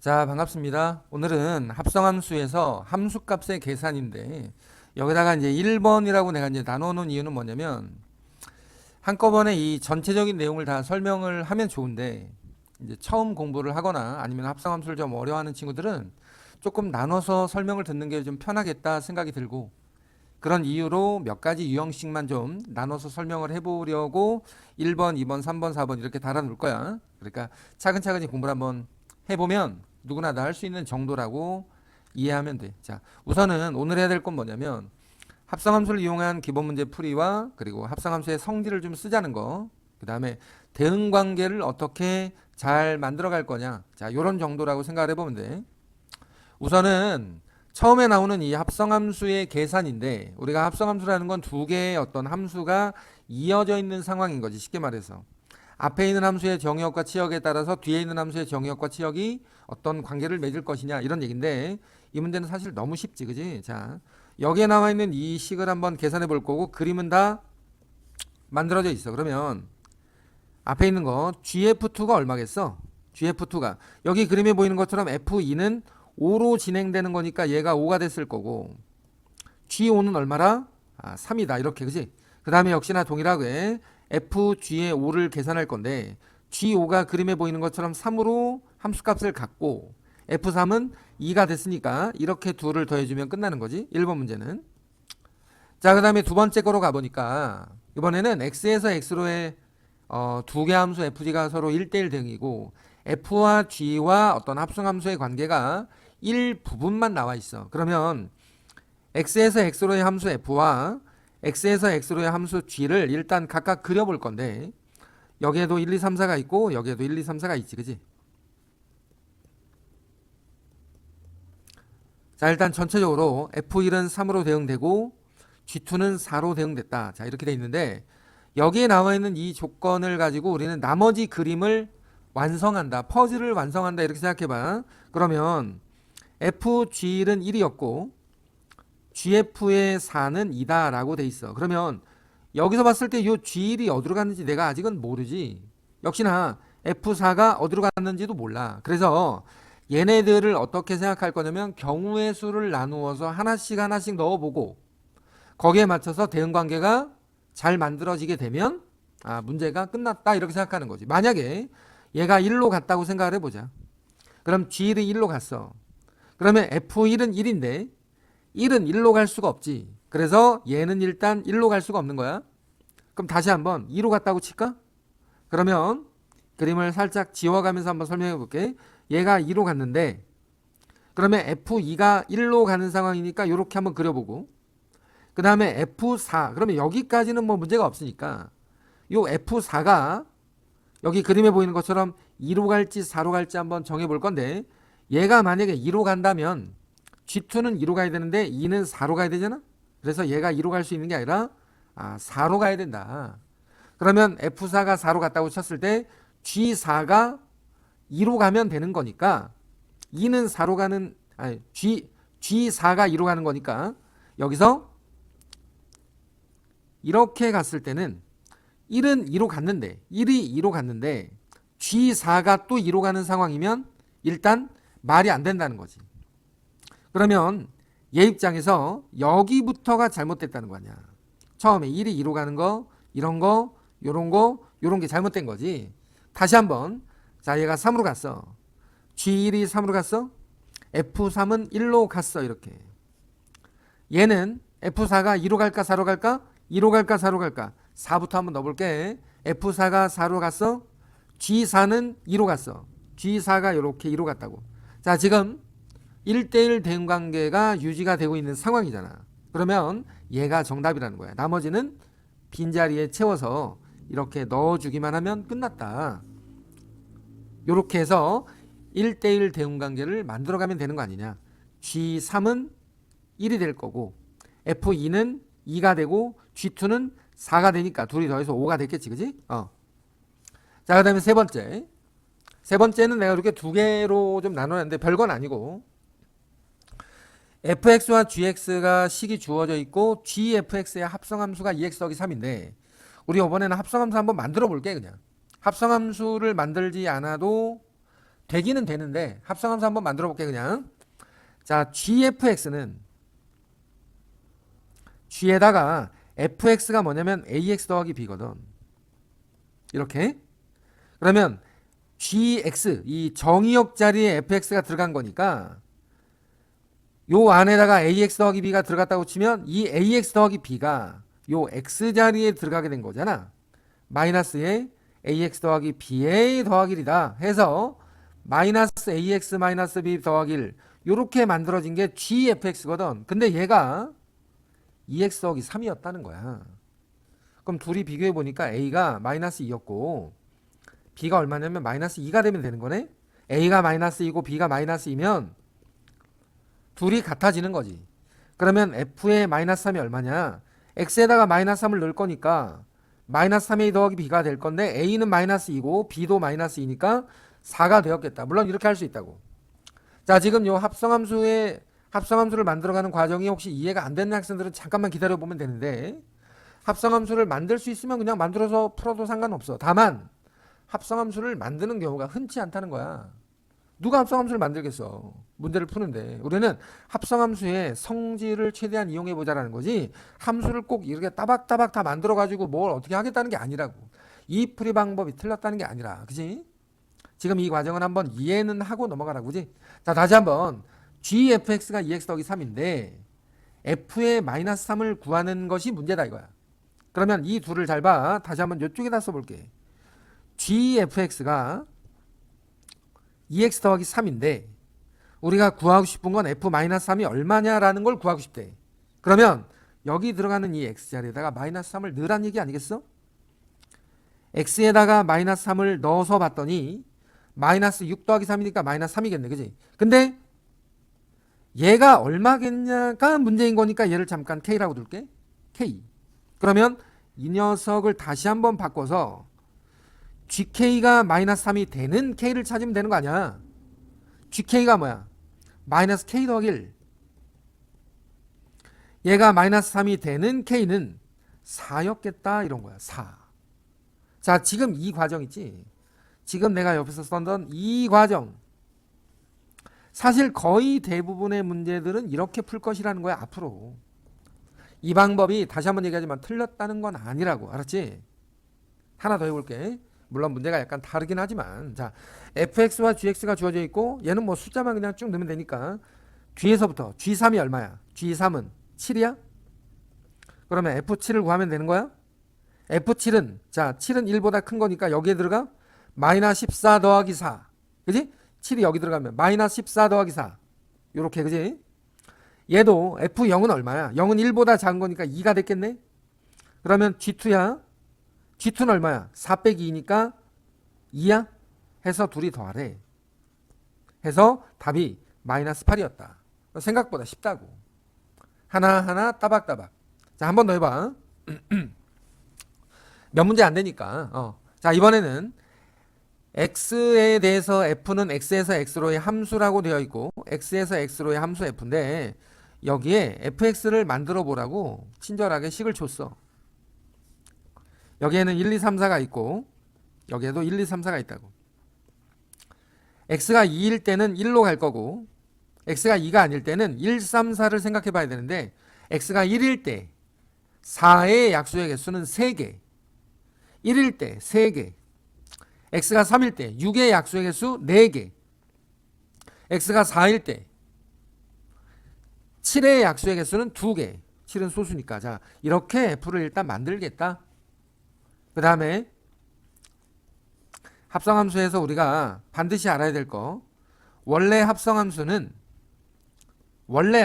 자, 반갑습니다. 오늘은 합성함수에서 함수값의 계산인데 여기다가 이제 1번이라고 내가 이제 나눠놓은 이유는 뭐냐면 한꺼번에 이 전체적인 내용을 다 설명을 하면 좋은데 이제 처음 공부를 하거나 아니면 합성함수를 좀 어려워하는 친구들은 조금 나눠서 설명을 듣는 게 좀 편하겠다 생각이 들고 그런 이유로 몇 가지 유형씩만 좀 나눠서 설명을 해보려고 1번, 2번, 3번, 4번 이렇게 달아놓을 거야. 그러니까 차근차근히 공부를 한번 해보면 누구나 다 할 수 있는 정도라고 이해하면 돼. 자, 우선은 오늘 해야 될 건 뭐냐면 합성함수를 이용한 기본 문제 풀이와 그리고 합성함수의 성질을 좀 쓰자는 거. 그 다음에 대응 관계를 어떻게 잘 만들어 갈 거냐. 자, 요런 정도라고 생각을 해보면 돼. 우선은 처음에 나오는 이 합성함수의 계산인데 우리가 합성함수라는 건 두 개의 어떤 함수가 이어져 있는 상황인 거지. 쉽게 말해서. 앞에 있는 함수의 정의역과 치역에 따라서 뒤에 있는 함수의 정의역과 치역이 어떤 관계를 맺을 것이냐 이런 얘기인데 이 문제는 사실 너무 쉽지, 그지? 자, 여기에 나와 있는 이 식을 한번 계산해 볼 거고 그림은 다 만들어져 있어. 그러면 앞에 있는 거 GF2가 얼마겠어? GF2가 여기 그림에 보이는 것처럼 F2는 5로 진행되는 거니까 얘가 5가 됐을 거고 G5는 얼마라? 3이다 이렇게, 그지? 그 다음에 역시나 동일하게 FG의 5를 계산할 건데 G5가 그림에 보이는 것처럼 3으로 함수값을 갖고 F3은 2가 됐으니까 이렇게 둘을 더해주면 끝나는 거지. 1번 문제는. 자, 그 다음에 두 번째 거로 가보니까 이번에는 X에서 X로의 두 개 함수 FG가 서로 1대1 대응이고 F와 G와 어떤 합성함수의 관계가 1부분만 나와 있어. 그러면 X에서 X로의 함수 F와 X에서 X로의 함수 G를 일단 각각 그려볼 건데 여기에도 1, 2, 3, 4가 있고 여기에도 1, 2, 3, 4가 있지, 그지? 자, 일단 전체적으로 F1은 3으로 대응되고 G2는 4로 대응됐다. 자, 이렇게 돼 있는데 여기에 나와 있는 이 조건을 가지고 우리는 나머지 그림을 완성한다. 퍼즐을 완성한다. 이렇게 생각해봐. 그러면 FG는 1이었고 GF의 4는 2다 라고 돼 있어. 그러면 여기서 봤을 때 이 G1이 어디로 갔는지 내가 아직은 모르지. 역시나 F4가 어디로 갔는지도 몰라. 그래서 얘네들을 어떻게 생각할 거냐면 경우의 수를 나누어서 하나씩 하나씩 넣어보고 거기에 맞춰서 대응 관계가 잘 만들어지게 되면 문제가 끝났다 이렇게 생각하는 거지. 만약에 얘가 1로 갔다고 생각을 해보자. 그럼 G1이 1로 갔어. 그러면 F1은 1인데 1은 1로 갈 수가 없지. 그래서 얘는 일단 1로 갈 수가 없는 거야. 그럼 다시 한번 2로 갔다고 칠까? 그러면 그림을 살짝 지워가면서 한번 설명해 볼게. 얘가 2로 갔는데 그러면 F2가 1로 가는 상황이니까 이렇게 한번 그려보고 그 다음에 F4 그러면 여기까지는 뭐 문제가 없으니까 요 F4가 여기 그림에 보이는 것처럼 2로 갈지 4로 갈지 한번 정해 볼 건데 얘가 만약에 2로 간다면 G2는 2로 가야 되는데 2는 4로 가야 되잖아. 그래서 얘가 2로 갈 수 있는 게 아니라 4로 가야 된다. 그러면 F4가 4로 갔다고 쳤을 때 G4가 2로 가면 되는 거니까 2는 4로 가는 G4가 2로 가는 거니까 여기서 이렇게 갔을 때는 1은 2로 갔는데 1이 2로 갔는데 G4가 또 2로 가는 상황이면 일단 말이 안 된다는 거지. 그러면 얘 입장에서 여기부터가 잘못됐다는 거 아니야. 처음에 1이 2로 가는 거 이런 거 요런 게 잘못된 거지. 다시 한번 자 얘가 3으로 갔어. G1이 3으로 갔어. F3은 1로 갔어. 이렇게 얘는 F4가 2로 갈까 4로 갈까 2로 갈까 4로 갈까 4부터 한번 넣어볼게. F4가 4로 갔어. G4는 2로 갔어. G4가 이렇게 2로 갔다고. 자 지금 1대1 대응 관계가 유지가 되고 있는 상황이잖아. 그러면 얘가 정답이라는 거야. 나머지는 빈자리에 채워서 이렇게 넣어주기만 하면 끝났다. 이렇게 해서 1대1 대응 관계를 만들어가면 되는 거 아니냐. G3은 1이 될 거고 F2는 2가 되고 G2는 4가 되니까 둘이 더해서 5가 됐겠지, 그지? 자, 그 다음에 세 번째. 세 번째는 내가 이렇게 두 개로 좀 나눠놨는데 별건 아니고 fx와 gx가 식이 주어져 있고 gfx의 합성함수가 2x 더하기 3인데 우리 이번에는 합성함수 한번 만들어 볼게. 그냥 합성함수를 만들지 않아도 되기는 되는데 합성함수 한번 만들어 볼게 그냥. 자, gfx는 g에다가 fx가 뭐냐면 ax 더하기 b거든. 이렇게. 그러면 gx 이 정의역 자리에 fx가 들어간 거니까 요 안에다가 ax 더하기 b가 들어갔다고 치면 이 ax 더하기 b가 요 x 자리에 들어가게 된 거잖아. 마이너스에 ax 더하기 b의 더하기 1이다 해서 마이너스 ax 마이너스 b 더하기 1 요렇게 만들어진 게 gfx거든. 근데 얘가 2x 더하기 3이었다는 거야. 그럼 둘이 비교해 보니까 a가 마이너스 2였고 b가 얼마냐면 마이너스 2가 되면 되는 거네. a가 마이너스 2고 b가 마이너스 2면 둘이 같아지는 거지. 그러면 f의 마이너스 3이 얼마냐? x에다가 마이너스 3을 넣을 거니까 마이너스 3a 더하기 b가 될 건데 a는 마이너스 2고 b도 마이너스 2니까 4가 되었겠다. 물론 이렇게 할 수 있다고. 자, 지금 요 합성함수를 만들어가는 과정이 혹시 이해가 안 되는 학생들은 잠깐만 기다려 보면 되는데 합성함수를 만들 수 있으면 그냥 만들어서 풀어도 상관없어. 다만 합성함수를 만드는 경우가 흔치 않다는 거야. 누가 합성함수를 만들겠어? 문제를 푸는데 우리는 합성함수의 성질을 최대한 이용해 보자라는 거지 함수를 꼭 이렇게 따박따박 다 만들어 가지고 뭘 어떻게 하겠다는 게 아니라고. 이 풀이 방법이 틀렸다는 게 아니라, 그지? 지금 이 과정은 한번 이해는 하고 넘어가라고, 그지? 자, 다시 한번 gfx가 2x 더하기 3인데 f의 마이너스 3을 구하는 것이 문제다 이거야. 그러면 이 둘을 잘 봐. 다시 한번 이쪽에다 써볼게. gfx가 2x 더하기 3인데 우리가 구하고 싶은 건 f-3이 얼마냐라는 걸 구하고 싶대. 그러면 여기 들어가는 이 x자리에다가 마이너스 3을 넣으란 얘기 아니겠어? x에다가 마이너스 3을 넣어서 봤더니 마이너스 6 더하기 3이니까 마이너스 3이겠네. 그지? 근데 얘가 얼마겠냐가 문제인 거니까 얘를 잠깐 k라고 둘게. k. 그러면 이 녀석을 다시 한번 바꿔서 gk가 마이너스 3이 되는 k를 찾으면 되는 거 아니야. gk가 뭐야? 마이너스 k 더하기 1. 얘가 마이너스 3이 되는 k는 4였겠다 이런 거야. 4. 자, 지금 이 과정 있지? 지금 내가 옆에서 썼던 이 과정. 사실 거의 대부분의 문제들은 이렇게 풀 것이라는 거야 앞으로. 이 방법이 다시 한번 얘기하지만 틀렸다는 건 아니라고. 알았지? 하나 더 해볼게. 물론 문제가 약간 다르긴 하지만, 자, fx와 gx가 주어져 있고 얘는 뭐 숫자만 그냥 쭉 넣으면 되니까 뒤에서부터 g3이 얼마야? g3은 7이야? 그러면 f7을 구하면 되는 거야? f7은, 자, 7은 1보다 큰 거니까 여기에 들어가 마이너스 14 더하기 4. 그지? 7이 여기 들어가면 마이너스 14 더하기 4. 요렇게, 그지? 얘도 f0은 얼마야? 0은 1보다 작은 거니까 2가 됐겠네? 그러면 g2야? g2는 얼마야? 4 빼기 2니까 2야? 해서 둘이 더하래. 해서 답이 마이너스 8이었다. 생각보다 쉽다고. 하나하나 따박따박. 자, 한 번 더 해봐. 몇 문제 안 되니까. 자, 이번에는 x에 대해서 f는 x에서 x로의 함수라고 되어 있고 x에서 x로의 함수 f인데 여기에 fx를 만들어 보라고 친절하게 식을 줬어. 여기에는 1, 2, 3, 4가 있고 여기에도 1, 2, 3, 4가 있다고. x가 2일 때는 1로 갈 거고 x가 2가 아닐 때는 1, 3, 4를 생각해 봐야 되는데 x가 1일 때 4의 약수의 개수는 3개, 1일 때 3개, x가 3일 때 6의 약수의 개수 4개, x가 4일 때 7의 약수의 개수는 2개. 7은 소수니까. 자, 이렇게 f를 일단 만들겠다. 그 다음에 합성함수에서 우리가 반드시 알아야 될 거, 원래 합성함수는 원래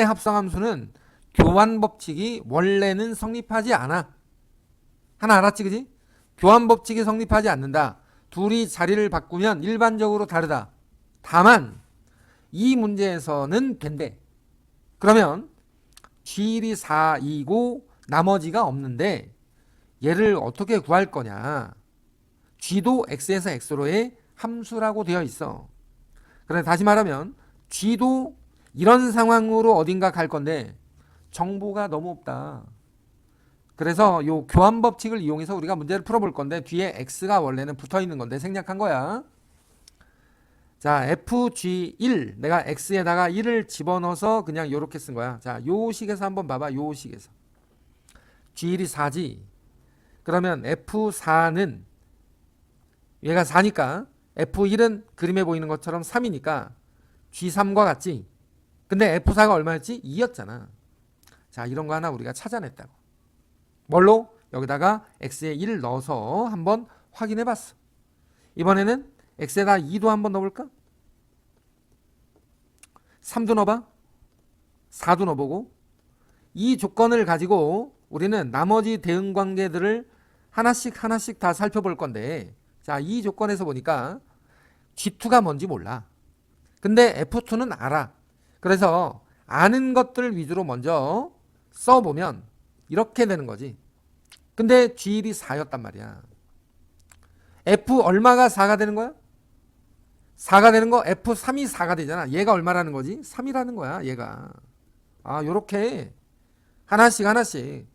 합성함수는 교환법칙이 원래는 성립하지 않아. 하나 알았지, 그지? 교환법칙이 성립하지 않는다. 둘이 자리를 바꾸면 일반적으로 다르다. 다만 이 문제에서는 된대. 그러면 G1이 4이고 나머지가 없는데 얘를 어떻게 구할 거냐? G도 X에서 X로의 함수라고 되어 있어. 그래, 다시 말하면 G도 이런 상황으로 어딘가 갈 건데 정보가 너무 없다. 그래서 요 교환 법칙을 이용해서 우리가 문제를 풀어볼 건데 뒤에 X가 원래는 붙어 있는 건데 생략한 거야. 자, FG1 내가 x에다가 1을 집어넣어서 그냥 요렇게 쓴 거야. 자, 요 식에서 한번 봐봐. 요 식에서 G1이 4지. 그러면 F4는 얘가 4니까 F1은 그림에 보이는 것처럼 3이니까 G3과 같지. 근데 F4가 얼마였지? 2였잖아. 자, 이런 거 하나 우리가 찾아냈다고. 뭘로? 여기다가 x에 1 넣어서 한번 확인해 봤어. 이번에는 x에다 2도 한번 넣어볼까? 3도 넣어봐. 4도 넣어보고. 이 조건을 가지고 우리는 나머지 대응 관계들을 하나씩 다 살펴볼 건데, 자, 이 조건에서 보니까 G2가 뭔지 몰라. 근데 F2는 알아. 그래서 아는 것들 위주로 먼저 써보면 이렇게 되는 거지. 근데 G1이 4였단 말이야. F 얼마가 4가 되는 거야? 4가 되는 거 F3이 4가 되잖아. 얘가 얼마라는 거지? 3이라는 거야, 얘가. 아, 요렇게 하나씩.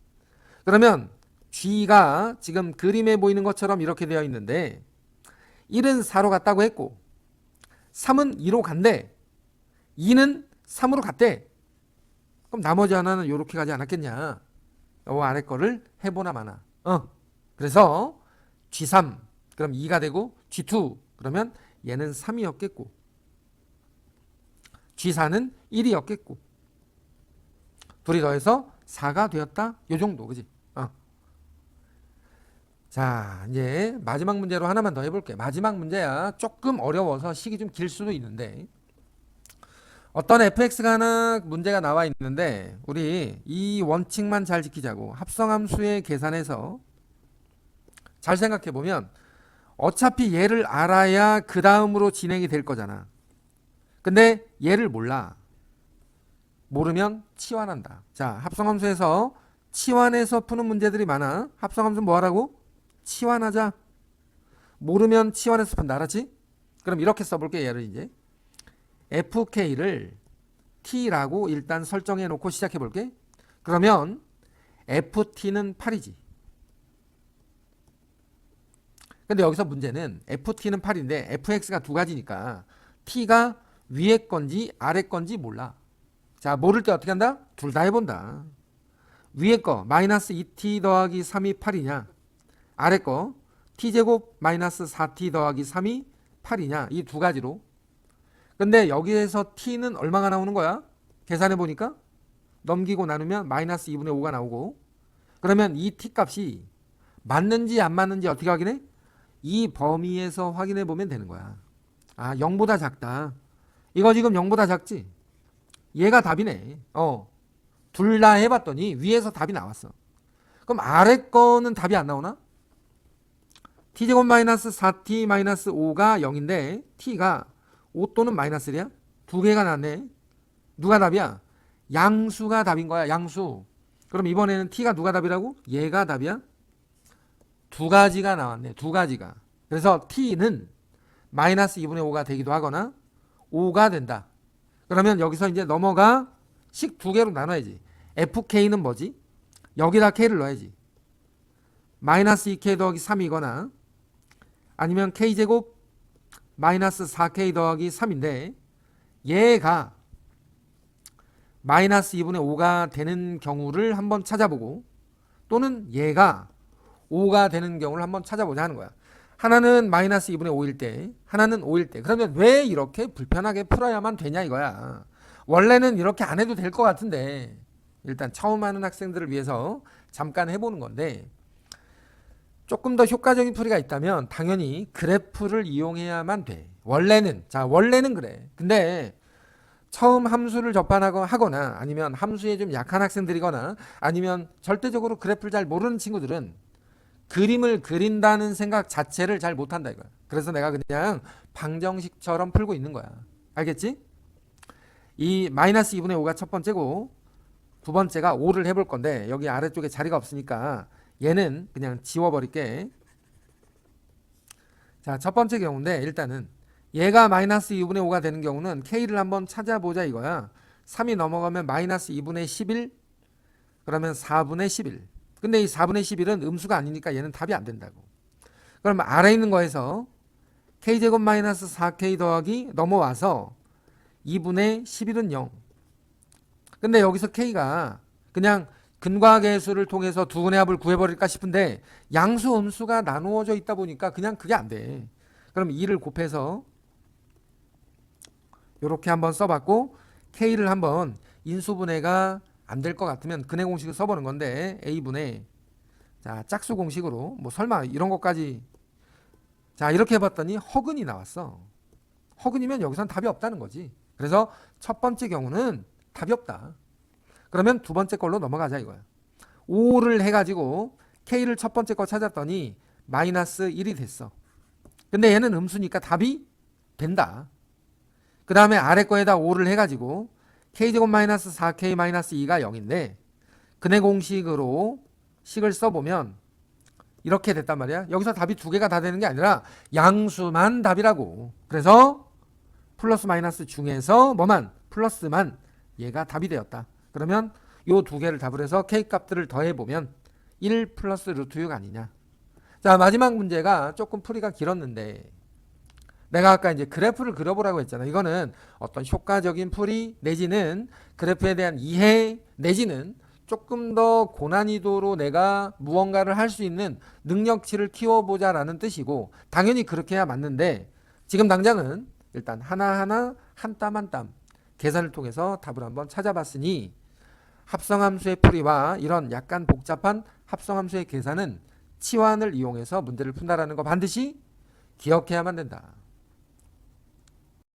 그러면 G가 지금 그림에 보이는 것처럼 이렇게 되어 있는데 1은 4로 갔다고 했고 3은 2로 간대. 2는 3으로 갔대. 그럼 나머지 하나는 이렇게 가지 않았겠냐. 요 아래 거를 해보나 마나. 그래서 G3 그럼 2가 되고 G2 그러면 얘는 3이었겠고 G4는 1이었겠고 둘이 더해서 4가 되었다. 요 정도. 그지? 자, 이제 마지막 문제로 하나만 더 해볼게. 마지막 문제야. 조금 어려워서 식이 좀 길 수도 있는데 어떤 fx가 하나 문제가 나와 있는데 우리 이 원칙만 잘 지키자고. 합성함수의 계산에서 잘 생각해보면 어차피 얘를 알아야 그 다음으로 진행이 될 거잖아. 근데 얘를 몰라. 모르면 치환한다. 자, 합성함수에서 치환해서 푸는 문제들이 많아. 합성함수 뭐 하라고? 치환하자. 모르면 치환해서 푼다. 알았지? 그럼 이렇게 써볼게. 얘를 이제 fk를 t라고 일단 설정해 놓고 시작해 볼게. 그러면 ft는 8이지. 근데 여기서 문제는 ft는 8인데 fx가 두 가지니까 t가 위에 건지 아래 건지 몰라. 자, 모를 때 어떻게 한다? 둘 다 해본다. 위에 거 마이너스 2t 더하기 3이 8이냐, 아래 거 t제곱 마이너스 4t 더하기 3이 8이냐, 이 두 가지로. 근데 여기에서 t는 얼마가 나오는 거야? 계산해 보니까 넘기고 나누면 마이너스 2분의 5가 나오고, 그러면 이 t 값이 맞는지 안 맞는지 어떻게 확인해? 이 범위에서 확인해 보면 되는 거야. 아, 0보다 작다. 이거 지금 0보다 작지? 얘가 답이네. 둘 다 해봤더니 위에서 답이 나왔어. 그럼 아래 거는 답이 안 나오나? t제곱 마이너스 4t 마이너스 5가 0인데 t가 5 또는 마이너스 1이야? 두 개가 나네. 누가 답이야? 양수가 답인 거야. 양수. 그럼 이번에는 t가 누가 답이라고? 얘가 답이야? 두 가지가 나왔네. 두 가지가. 그래서 t는 마이너스 2분의 5가 되기도 하거나 5가 된다. 그러면 여기서 이제 넘어가 식 두 개로 나눠야지. fk는 뭐지? 여기다 k를 넣어야지. 마이너스 2k 더하기 3이거나 아니면 k제곱 마이너스 4k 더하기 3인데 얘가 마이너스 2분의 5가 되는 경우를 한번 찾아보고, 또는 얘가 5가 되는 경우를 한번 찾아보자 하는 거야. 하나는 마이너스 2분의 5일 때, 하나는 5일 때. 그러면 왜 이렇게 불편하게 풀어야만 되냐 이거야. 원래는 이렇게 안 해도 될 것 같은데 일단 처음 하는 학생들을 위해서 잠깐 해보는 건데, 조금 더 효과적인 풀이가 있다면 당연히 그래프를 이용해야만 돼. 원래는 그래. 근데 처음 함수를 접하거나 아니면 함수에 좀 약한 학생들이거나 아니면 절대적으로 그래프를 잘 모르는 친구들은 그림을 그린다는 생각 자체를 잘 못한다 이거야. 그래서 내가 그냥 방정식처럼 풀고 있는 거야. 알겠지? 이 마이너스 2분의 5가 첫 번째고 두 번째가 5를 해볼 건데 여기 아래쪽에 자리가 없으니까 얘는 그냥 지워버릴게. 자, 첫 번째 경우인데 일단은 얘가 마이너스 2분의 5가 되는 경우는 k를 한번 찾아보자 이거야. 3이 넘어가면 마이너스 2분의 11, 그러면 4분의 11. 근데 이 4분의 11은 음수가 아니니까 얘는 답이 안 된다고. 그럼 아래 있는 거에서 k제곱 마이너스 4k 더하기 넘어와서 2분의 11은 0. 근데 여기서 k가 그냥 근과계 수를 통해서 두분의 합을 구해버릴까 싶은데 양수 음수가 나누어져 있다 보니까 그냥 그게 안 돼. 그럼 2를 곱해서 이렇게 한번 써봤고 k를 한번 인수분해가 안 될 것 같으면 근해 공식을 써보는 건데 a분의 자 짝수 공식으로 뭐 설마 이런 것까지 자 이렇게 해봤더니 허근이 나왔어. 허근이면 여기선 답이 없다는 거지. 그래서 첫 번째 경우는 답이 없다. 그러면 두 번째 걸로 넘어가자 이거야. 5를 해가지고 k를 첫 번째 거 찾았더니 마이너스 1이 됐어. 근데 얘는 음수니까 답이 된다. 그 다음에 아래 거에다 5를 해가지고 k제곱 마이너스 4k 마이너스 2가 0인데 근해 공식으로 식을 써보면 이렇게 됐단 말이야. 여기서 답이 두 개가 다 되는 게 아니라 양수만 답이라고. 그래서 플러스 마이너스 중에서 뭐만 플러스만 얘가 답이 되었다. 그러면 요 두 개를 답을 해서 k 값들을 더해보면 1 플러스 루트 6 아니냐. 자 마지막 문제가 조금 풀이가 길었는데 내가 아까 이제 그래프를 그려보라고 했잖아. 이거는 어떤 효과적인 풀이 내지는 그래프에 대한 이해 내지는 조금 더 고난이도로 내가 무언가를 할 수 있는 능력치를 키워보자라는 뜻이고 당연히 그렇게 해야 맞는데 지금 당장은 일단 하나하나 한 땀 한 땀 계산을 통해서 답을 한번 찾아봤으니 합성함수의 풀이와 이런 약간 복잡한 합성함수의 계산은 치환을 이용해서 문제를 푼다라는 거 반드시 기억해야만 된다.